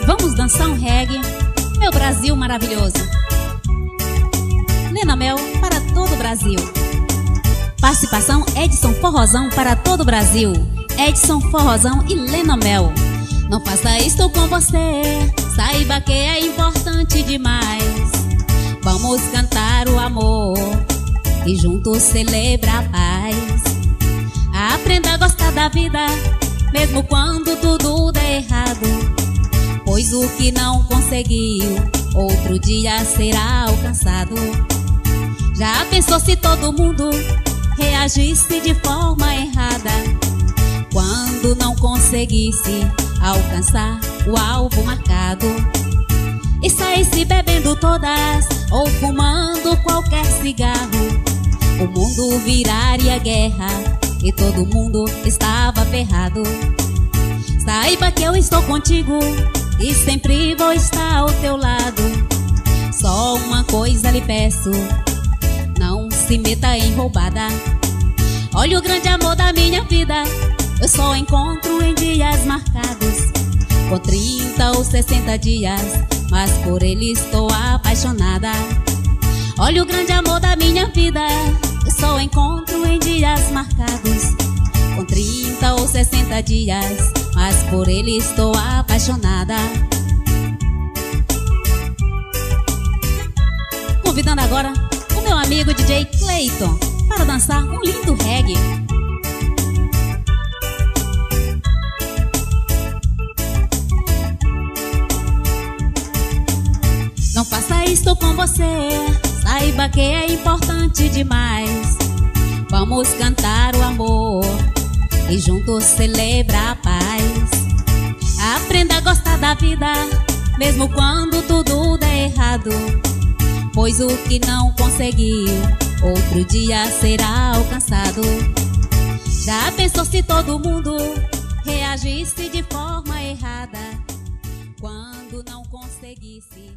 Vamos dançar um reggae, meu Brasil maravilhoso. Lena Mel para todo o Brasil. Participação Edson Forrozão para todo o Brasil. Edson Forrozão e Lena Mel. Não faça isto com você, saiba que é importante demais. Vamos cantar o amor e juntos celebrar a paz. Aprenda a gostar da vida, mesmo quando tudo der errado, pois o que não conseguiu, outro dia será alcançado. Já pensou se todo mundo reagisse de forma errada, quando não conseguisse alcançar o alvo marcado, e saísse bebendo todas ou fumando qualquer cigarro? O mundo viraria guerra e todo mundo estava ferrado. Saiba que eu estou contigo e sempre vou estar ao teu lado. Só uma coisa lhe peço, não se meta em roubada. Olha o grande amor da minha vida, eu só encontro em dias marcados, com 30 ou 60 dias, mas por ele estou apaixonada. Olha o grande amor da minha vida, eu só encontro em dias marcados, com 30 ou 60 dias, mas por ele estou apaixonada. Convidando agora o meu amigo DJ Clayton para dançar um lindo reggae. Não faça isto com você, saiba que é importante demais. Vamos cantar o amor e juntos celebrar a paz. Aprenda a gostar da vida, mesmo quando tudo der errado, pois o que não conseguiu, outro dia será alcançado. Já pensou se todo mundo reagisse de forma errada, quando não conseguisse